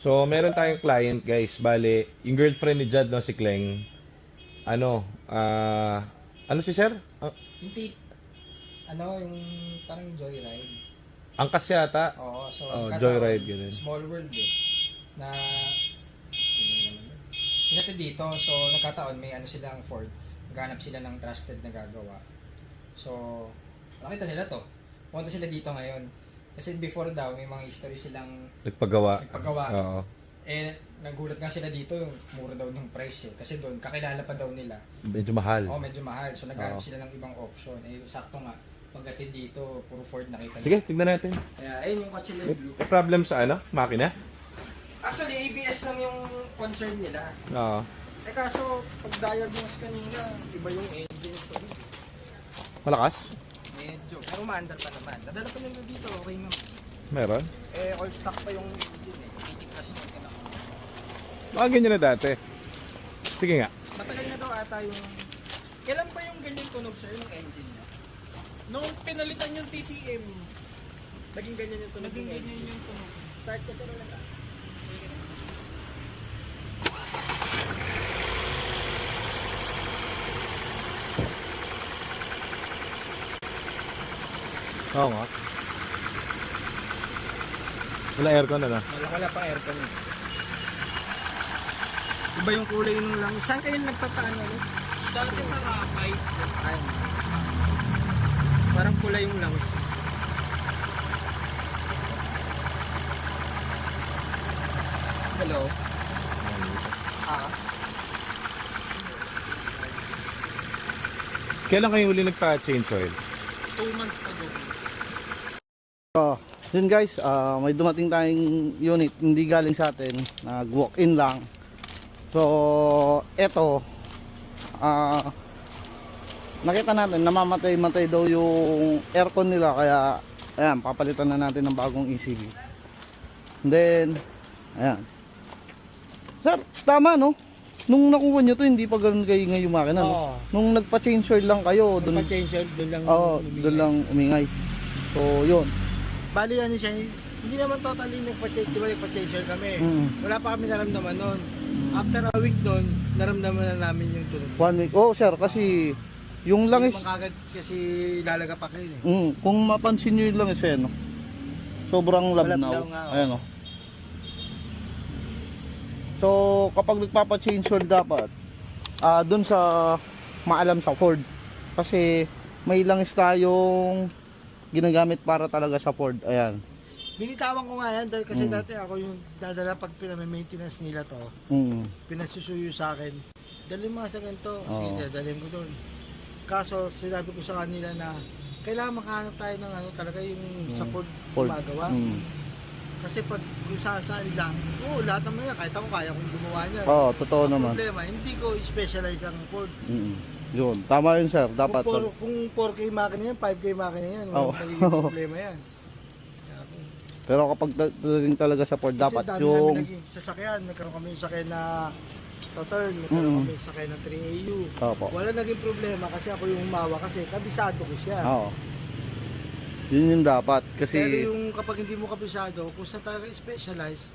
So, meron tayong client, guys. Bale, yung girlfriend ni Jad, no, si Kleng. Ano, ano si sir? Yung yung parang joyride. Angkas yata. Oo, so Oh, ang joyride, kataon, ganun. small world na natin dito. So nagkataon may ano silang Ford. Naghanap sila ng trusted na gagawa. So nakita nila to. Pumunta sila dito ngayon. Kasi before daw may mga history silang Nagpagawa. Oo. Eh nagulat nga sila dito yung mura daw ng price eh. Kasi doon kakilala pa daw nila. Medyo mahal. Oh, medyo mahal. So naghanap Oo. sila ng ibang option. Eh sakto nga pagdating dito puro Ford nakita nila. Sige, tignan natin. Kaya ayun yung kotse nila blue. May problem sa ano? Makina? Actually, ABS lang yung concern nila. Oo. Eh kaso, pag diagnose kanina, iba yung engine ko. Malakas? Medyo. Pero maandar pa naman. Nadala pa nila dito, okay naman. Meron? Eh, all stock pa yung engine eh. 80 plus na kinaka. Baka ganyan na dati. Sige nga. Matagal na daw ata yung... Kailan pa yung ganyan tunog sa'yo ng engine niya? Nung pinalitan yung TCM, Naging ganyan yung tunog naging ng ganyan engine. yung tunog. Start ko sa lang. Oo nga. Wala aircon na. Wala pa aircon eh. Iba yung kulay nung lang. Saan kayo nagpapaano? Dati sa Rapay, Ay. Parang kulay yung langs. Hello? Kailan kayo huli nagpa-change oil? 2 months ago. Yun guys, may dumating tayong unit, hindi galing sa atin, nag-walk-in lang. So, eto, nakita natin, namamatay-matay daw yung aircon nila, kaya, ayan, papalitan na natin ng bagong ECB. Then, ayan. Sir, tama no? Nung nakuha nyo to, hindi pa ganun kayo ngayon yung makina, no? Oo. Nung nagpa-change oil lang kayo, dun, Pa-change doon lang. doon lang umingay. So, yun. Bali ano siya, hindi naman totally nagpa-change, di ba nagpa-change kami. Wala pa kami naramdaman noon. After a week doon, naramdaman na namin yung tunog. 1 week. Oh, sir, kasi yung langis, Hindi naman kagad kasi lalaga pa kayo eh. kung mapansin nyo yung langis, no? Sobrang labnaw. Malabnaw nga, oh. Ayan, oh. So, kapag nagpapa-change oil dapat, dun sa maalam sa Ford. Kasi may langis tayong ginagamit para talaga sa Ford. Ayan. Binitawan ko nga yan dahil kasi dati ako yung dadala pag piname-maintenance nila to. Pinasusuyo sa akin. Dalhin mo nga sa ganito. Sige, dadalhin ko doon. Kaso sinabi ko sa kanila na kailangan makahanap tayo ng ano talaga yung sa Ford gumagawa. Kasi pag kung saan lang, lahat naman yan, kahit ako kaya kong gumawa niyan. Oo, totoo Ang naman. problema, hindi ko specialize ang Ford. Yun, tama yun, sir. Dapat. Kung 4K makina yan, 5K makina yan, Oo. walang problema yan. Pero kapag dating talaga sa Ford, Kasi dapat dami yung... namin naging sasakyan, nagkaroon kami ng sasakyan na Saturn, nagkaroon kami ng sasakyan ng 3AU. Opo. Wala naging problema kasi ako yung humawa kasi kabisado ko siya. Oo. Yun yung dapat. Kasi... Pero yung kapag hindi mo kabisado, kung sa talaga specialize,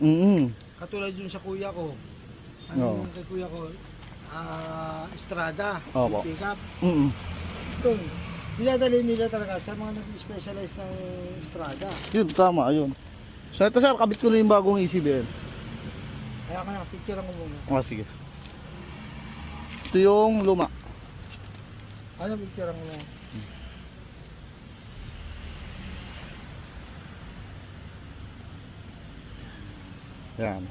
katulad yung sa kuya ko, Oo. yung kay kuya ko, Estrada, Opo. pick up. Ito, dinadali nila talaga sa mga nag-specialize ng Estrada. Yun, tama, yun. So ito, sir, kabit ko na yung bagong ECB. Kaya kaya, picture mo muna. Sige. Ito yung luma. Ano picture mo muna? Yan.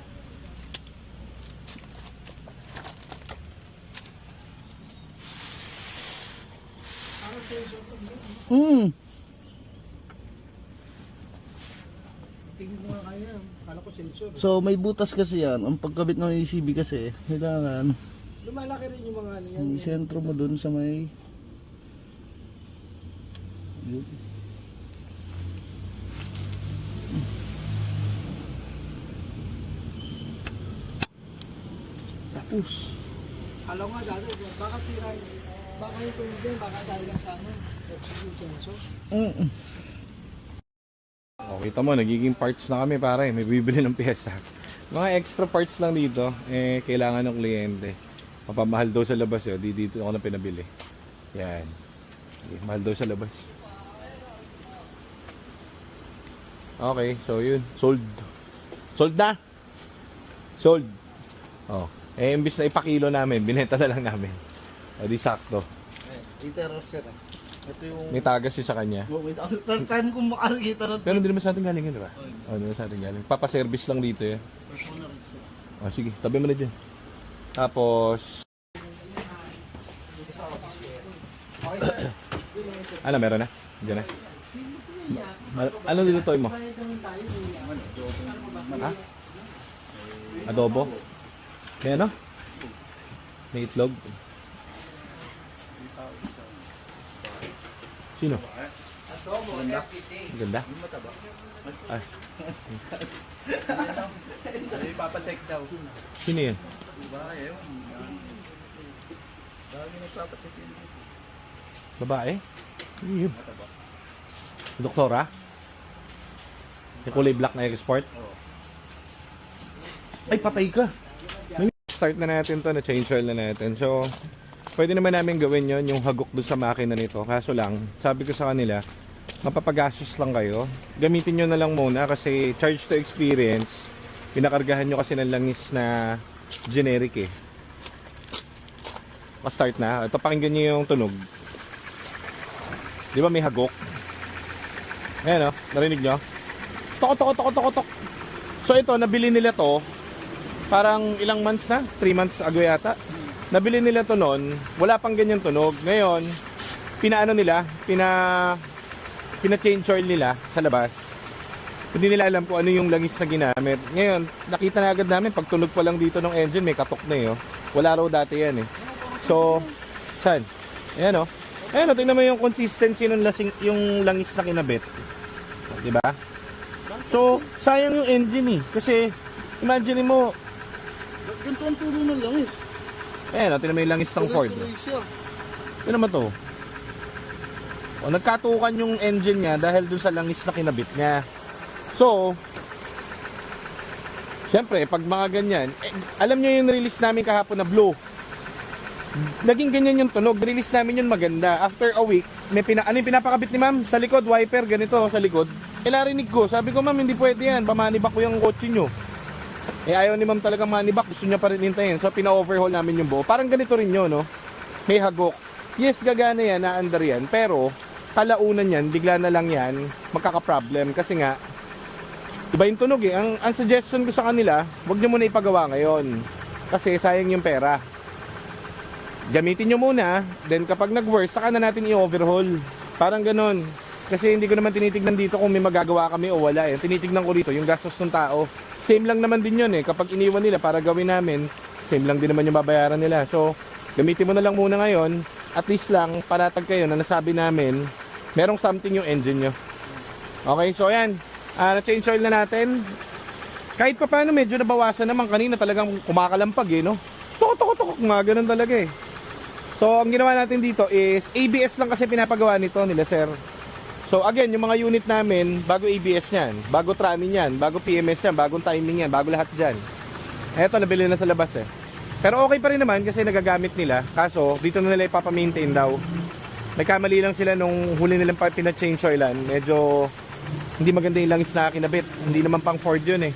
Ano sensor to? Tingin mo nga kaya, kala ko sensor. So may butas kasi yan. Ang pagkabit ng ECB kasi, kailangan Lumalaki rin yung mga ano yan. yung sentro mo dun sa may... Yun. Tapos, Alam nga dati, baka sira yun. Baka yung tunog din, baka dahil lang sa ano, oxygen sensor. O, kita mo, nagiging parts na kami, pare. May bibili ng pyesa. Mga extra parts lang dito, kailangan ng kliyente. Mapamahal daw sa labas yun, dito ako na pinabili. Yan. Mahal daw sa labas. Okay, so yun. Sold. Sold na! Sold. Oh. Imbis na ipakilo namin, binenta na lang namin. O di sakto. Iteros ka na. Ito yung... May tagas yun sa kanya. Wait, first time kong makakita na. Pero hindi naman sa atin galing yun, diba? Oh, hindi naman sa atin galing. Papaservice lang dito yun. Oh, sige, tabi mo na dyan. Tapos... Dito sa office ko yan. Okay, sir. Ano, meron na? Diyan na. Ano nilutoy mo? Ha? Adobo? May ano? May itlog? Sino? Ganda? Ganda? Ay. Ipapacheck daw. Sino yun? Babae? Sino yun? Doktora? Yung kulay black na export? Ay, patay ka! Start na natin to, na-change oil na natin. So, pwede naman namin gawin yon yung hagok doon sa makina nito. Kaso lang, sabi ko sa kanila, mapapagastos lang kayo. Gamitin nyo na lang muna kasi charge to experience. Pinakargahan nyo kasi ng langis na generic eh. Ma-start na. Ito, pakinggan nyo yung tunog. Di ba may hagok? Ayan o, narinig nyo? Tok, tok, tok, tok, tok. So ito, nabili nila to. Parang ilang months na? 3 months ago yata. Nabili nila to noon, wala pang ganyan tunog. Ngayon, pinaano nila, pina-change oil nila sa labas. Hindi nila alam kung ano yung langis na ginamit. Ngayon, nakita na agad namin, pag tunog pa lang dito ng engine, may katok na eh. Oh. Wala raw dati yan eh. So, saan? Ayan o. Ayan o, tingnan mo yung consistency ng yung langis na kinabit. Diba? So, sayang yung engine eh. Kasi, imagine mo, Ganito ang tulo ng langis. ayan o, tingnan mo yung langis ng Ford. Tuloy siya. Ano naman to? O, nagkatukan yung engine niya dahil dun sa langis na kinabit niya. So, syempre, pag mga ganyan, alam nyo yung release namin kahapon na blue. Naging ganyan yung tunog. Release namin yun maganda. After a week, ano yung pinapakabit ni ma'am? Sa likod, wiper, ganito, sa likod. Narinig ko, sabi ko ma'am, hindi pwede yan. Pamanibak ko yung kotse nyo. Ayaw ni ma'am talaga manibak. Gusto niya pa rin hintayin. So, pina-overhaul namin yung buo. Parang ganito rin yun, no? May hagok. Yes, gagana yan, naandar yan. Pero, kalaunan yan, bigla na lang yan, magkaka-problem. Kasi nga, iba yung tunog eh. Ang suggestion ko sa kanila, huwag nyo muna ipagawa ngayon. Kasi sayang yung pera. Gamitin nyo muna, then kapag nag-work, saka na natin i-overhaul. Parang ganon. Kasi hindi ko naman tinitignan dito kung may magagawa kami o wala eh. Tinitignan ko dito yung gastos ng tao. Same lang naman din yun eh. Kapag iniwan nila para gawin namin, same lang din naman yung babayaran nila. So, gamitin mo na lang muna ngayon. At least lang, panatag kayo na nasabi namin, merong something yung engine nyo. Okay, so ayan. Na-change oil na natin. Kahit pa paano, medyo nabawasan naman. Kanina talagang kumakalampag eh, no? Tok-tok-tok, mga ganun talaga eh. So, ang ginawa natin dito is ABS lang kasi pinapagawa nito nila, sir. So, again, yung mga unit namin, bago ABS yan, bago tramin yan, bago PMS yan, bagong timing yan, bago lahat dyan. Eto, nabili na sa labas eh. Pero okay pa rin naman kasi nagagamit nila. Kaso, dito na nila ipapamaintain daw. Nagkamali lang sila nung huli nilang pina-change oilan. Medyo hindi maganda yung langis na kinabit. Hindi naman pang Ford yun eh.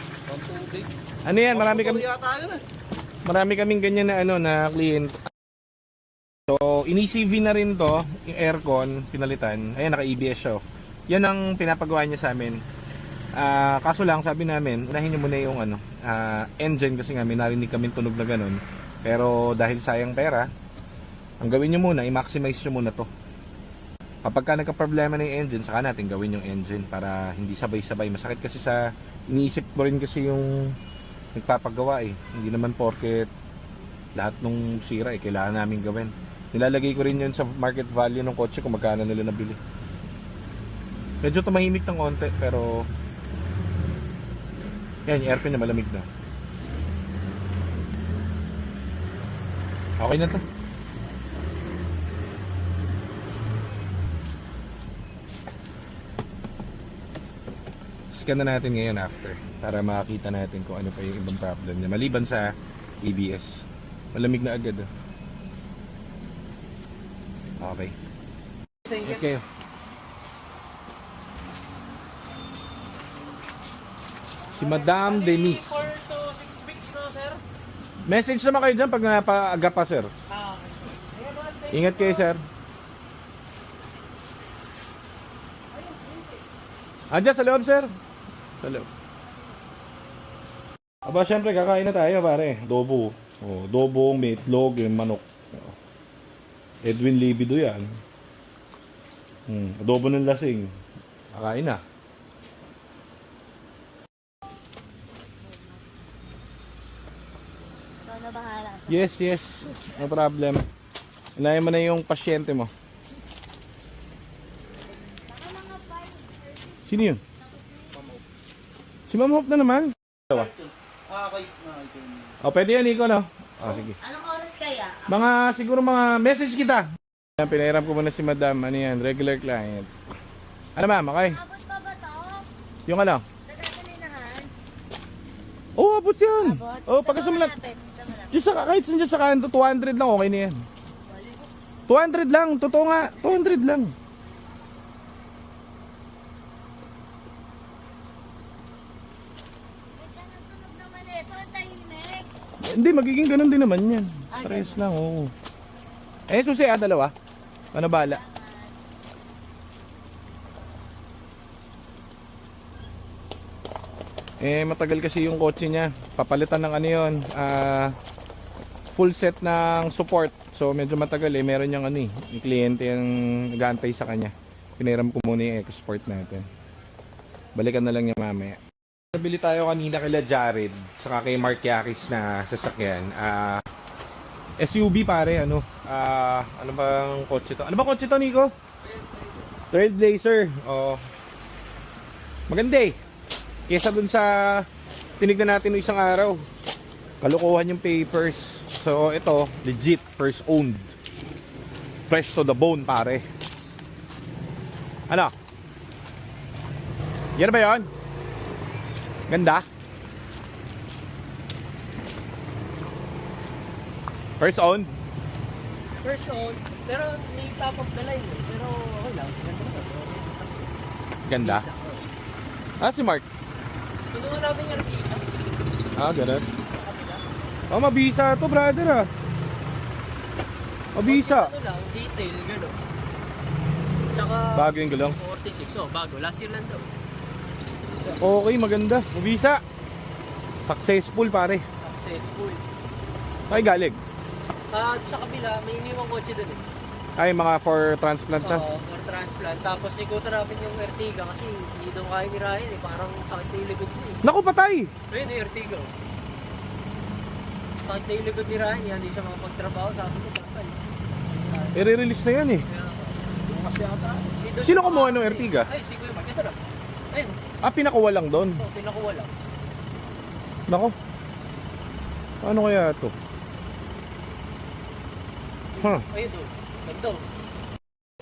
Ano yan, marami kaming ganyan na na client. So, in-ECV na rin to, yung aircon, pinalitan. Ayan, naka-EBS siya. Yan ang pinapagawa niya sa amin. Kaso lang, sabi namin, unahin nyo muna yung engine kasi nga may narinig kami tunog na ganun. Pero dahil sayang pera, ang gawin nyo muna, i-maximize nyo muna to. Kapag ka nagka-problema na yung engine, saka natin gawin yung engine para hindi sabay-sabay. Masakit kasi sa, iniisip ko rin kasi yung nagpapagawa eh. Hindi naman porket lahat nung sira eh, kailangan namin gawin. Nilalagay ko rin yun sa market value ng kotse kung magkano nila nabili. Medyo tumahimik ng konti pero yan, yung aircon na malamig na. Okay na to. Scan na natin ngayon after. para makita natin kung ano pa yung ibang problem niya. Maliban sa ABS. Malamig na agad. Okay. Okay. Si Madam Denise. 4 to 6 weeks no, sir? Message naman kayo dyan pag napaaga pa, sir. Ingat kayo, sir. Andiyan sa loob, sir. Sa loob. Aba, syempre, kakain na tayo, pare. Adobo. Oh, adobong, may itlog, yung manok. Edwin Libido yan. Adobo ng lasing. Kakain na. Na bahala. Yes, yes. No problem. Unahin mo na yung pasyente mo. Sino yun? Si Ma'am Hope na naman. Okay. O, pwede yan, Nico, no? O, sige. Anong oras kaya? Siguro mga message kita. Yan, pinairam ko muna si Madam. Ano yan? Regular client. Ano ma'am? Okay? Abot pa ba to? Yung ano? Nagagalinahan? Oo, abot yan. Abot? Oo, pagkasumulat. Saan mo lang? Just sa, kahit saan dyan sa kanto, 200 lang, okay na yan. 200 lang, totoo nga. 200 lang. Wait lang, ang tunog naman ito. Ang tahimik. Hindi, magiging ganun din naman yan. Ah, Parehas lang, oo. Eh, susi, dalawa. Ano bala? Eh, matagal kasi yung kotse niya. Papalitan ng ano yun, full set ng support. So, medyo matagal eh. Meron yung ano eh, yung kliyente yung nag-aantay sa kanya. Pinairam ko muna yung EcoSport natin. Balikan na lang niya mamaya. Nabili tayo kanina kila Jared, saka kay Mark Yakis na sasakyan. SUV pare, ano? Ano bang kotse to? Ano bang kotse to, Nico? Trailblazer. Oh. Maganda eh. Kesa dun sa tinignan natin noong isang araw. Kalukuhan yung papers. So ito, legit, first owned. Fresh to the bone, pare. Ano? Yan ba yun? Ganda? First owned? First own, pero may top of the line eh. Pero okay lang, ganda na to. Ganda? Si Mark. Tulungan namin yung Arvita. Ganun. Mabisa to, brother Mabisa. Ano lang, detail, gano'n. Tsaka, Bago yung gulong. 46, bago. Last year lang daw. Okay, maganda. Mabisa. Successful, pare. Successful. Ay, galing. Sa kabila, may iniwang kotse dun eh. Ay, mga for transplant na. Oo, for transplant. Tapos ikutan namin yung Ertiga kasi hindi daw kaya ni Ryan eh. Parang sakit na yung likod niya eh. Naku, patay! Ayun yung Ertiga. Sakit na yung likod ni Ryan, hindi siya makapagtrabaho. Sabi ko, patay. I-release na yan eh. Kasi ata. Sino kumuha ng Ertiga? Ay, si Kuya Mark. Ito lang. Ayun. Pinakuha lang doon. Ito, pinakuha lang. Nako. Ano kaya ito? Ayun doon. Ganda.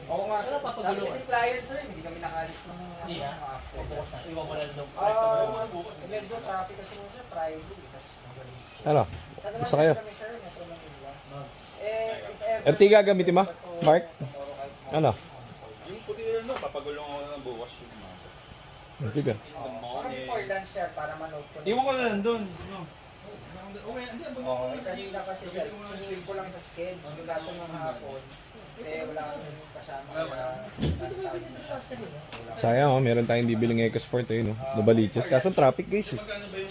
Oo nga, Wala pa pagulungan. Kasi client sir, hindi kami nakalis ng Hindi mga ah. after. Pabukas na. Iwan ko lang doon. Medyo traffic kasi mo siya, Friday. Tapos, Ano? Gusto kayo? kami sir, Metro Manila. If ever, Ertiga gamitin mo? Mark? Ano? Yung puti na no, papagulong ako ng bukas yung mga. Ertiga. parang before lunch sir, para manood ko. Iwan ko na lang doon. No. Okay, hindi Oo, kanina kasi sir, sinilip ko lang sa sked. Yung kaso ng hapon, wala kami kasama. Sayang meron tayong bibiling EcoSport no? Nabaliches. Kaso traffic guys eh.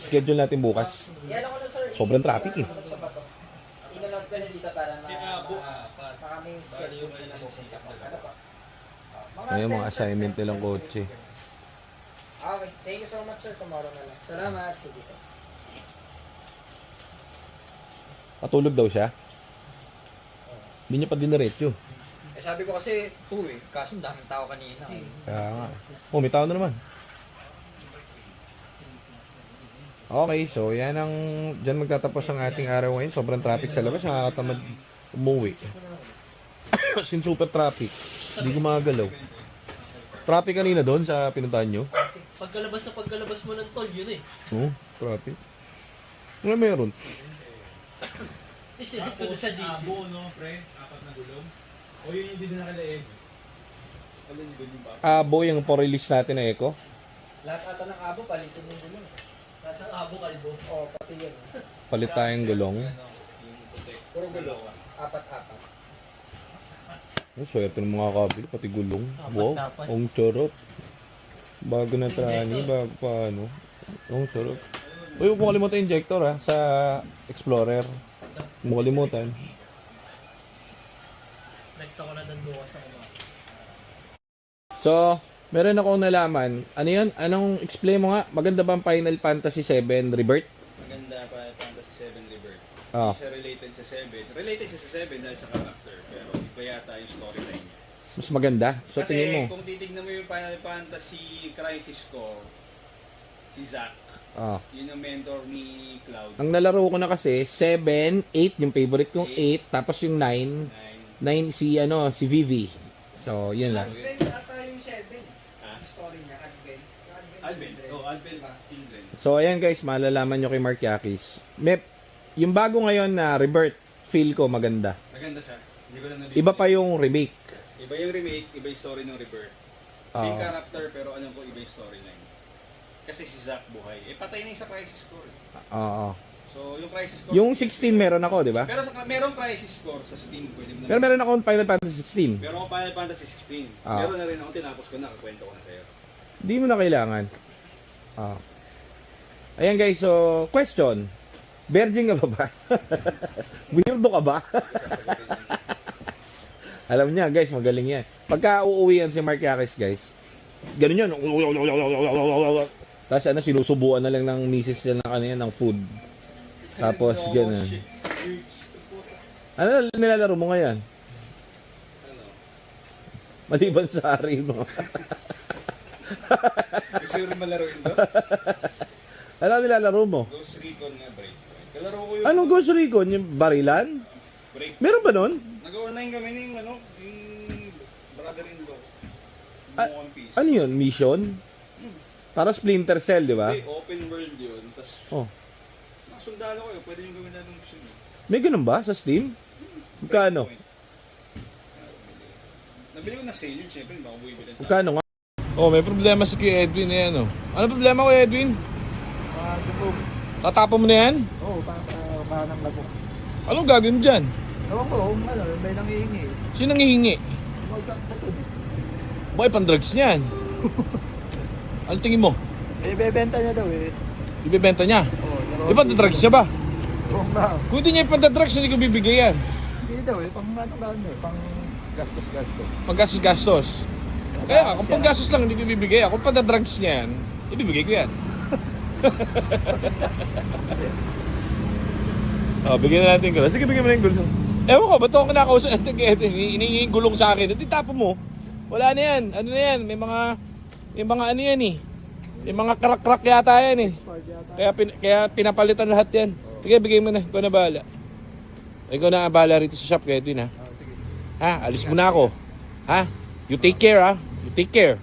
Schedule natin bukas. Yan ako na sir. Sobrang traffic eh. Sa bato. Inalot ko na dito para kami schedule ko na bukas. Ano pa? Ayun mga assignment nilang kotse. Okay, thank you so much sir. Tomorrow na lang. Salamat. Sige sir. Patulog daw siya. Hindi niya pa diniretso. Sabi ko kasi 2 eh. Kaso daming tao kanina. Kaya nga. May tao na naman. Okay, so yan ang dyan magtatapos ang ating araw ngayon. Sobrang traffic sa labas. Nakakatamad umuwi. Sin super traffic. Hindi gumagalaw. Traffic kanina doon sa pinuntahan nyo. Pagkalabas mo ng tol, yun eh. Oo, traffic. Ano meron? Isilip ko sa GC. Abo, no, pre? 4 na gulong. O yun yung din na kalaeg. Alam niyo ba yung ba? Abo yung po-release natin na Eco. Lahat ata ng abo, palitin yung gulong. Lahat ng abo kalbo. Oo, pati yan. Palit tayong gulong. Yung puti. Puro gulong. Apat-apat. Oh, swerte ng mga kabili, pati gulong. Wow, Dapat. ang charot. Bago na trani, bago pa ano. Ang charot. Uy, huwag mo kalimutan yung injector ha, sa Explorer. Huwag mo kalimutan. Next ako na doon bukas ako ba. So, meron akong nalaman. Ano yun? Anong explain mo nga? Maganda ba ang Final Fantasy 7 Rebirth? Maganda pa Fantasy 7 Rebirth. Ah. Hindi siya related sa 7. Related siya sa 7 dahil sa character. Pero iba yata yung storyline niya. Mas maganda. So, Kasi tingin mo. kung titignan mo yung Final Fantasy Crisis Core, si Zack, Ah. yun ang mentor ni Cloud. Ang nalaro ko na kasi, 7, 8, yung favorite kong 8, tapos yung 9, 9 si Vivi. So, yun lang. Advent ata yung 7. Ah? Story niya, Advent. Advent. Oh, Advent Children. So, ayan guys, malalaman nyo kay Mark Yakis. Yung bago ngayon na Rebirth, feel ko maganda. Maganda siya. Hindi ko lang nabibili. Iba pa yung remake. Iba yung remake, iba yung story ng Rebirth. Same character pero alam ko iba yung storyline. Kasi si Zack buhay. Patay na yung sa Crisis Core. Oo. So, yung Crisis Core... Yung 16 meron ako, di ba? Pero merong Crisis Core sa Steam. Pwede mo na... Pero meron akong Final Fantasy 16. Meron akong Final Fantasy 16. Meron na rin ako, tinapos ko na, kakwento ko na sa'yo. Di mo na kailangan. Ayan guys, so, question. Virgin ka ba? Weirdo ka ba? Alam niya guys, magaling yan. Pagka uuwian si Mark Yakis guys, ganun yun. Tapos sinusubuan na lang ng misis niya ng kanina ng food. Tapos ganun. Ano nilalaro mo ngayon? Ano? Maliban sa hari mo. Gusto rin malaro yun doon? Ano nilalaro mo? Ghost Recon nga, Breakpoint. Kalaro ko yung... Anong Ghost Recon? Yung barilan? Break. Meron ba nun? Nag-online kami ng yung brother-in-law. Ah, Yung One Piece. Ano yun? Mission? Para Splinter Cell, di ba? Hindi, open world yun. Tapos, Oh. mga sundalo kayo, pwede yung gawin natin gusto nyo. May ganun ba sa Steam? Magkano? Breakpoint. Nabili ko na sale yun, syempre, baka bumibili tayo. Magkano nga? Oh, may problema si Kuya Edwin na yan, oh. Ano problema ko, Edwin? Tatapon mo na yan? Oo, parang ng labo. Anong gagawin mo dyan? Ewan ko, may nangihingi. Sino nangihingi? Magkakatun. Boy, pang-drugs niyan. Ano tingin mo? Bebenta niya daw eh. Ibebenta niya? Oo, Di ba drugs niya ba? Oo nga. Kung hindi niya ipanta-drugs, hindi ko bibigay yan. Hindi daw eh, pang pang gastos-gastos. Paggastos-gastos. Kaya kung paggastos lang, hindi ko bibigay. Kung panta-drugs niya yan, ibibigay ko yan. Bigyan na natin yung gulong. Sige, bigyan mo na yung gulong. Ewan ko, ba't ako kinakausap? Inihingi yung gulong sa akin. Hindi tapo mo. Wala na yan. Ano na yan? May mga ano yan eh. May mga krak-krak yata yan eh. Kaya pinapalitan lahat yan. Sige, bigay mo na. Ikaw na bahala. Ikaw na bahala rito sa shop kaya din ha. Ha? Alis mo na ako. Ha? You take care ha. You take care.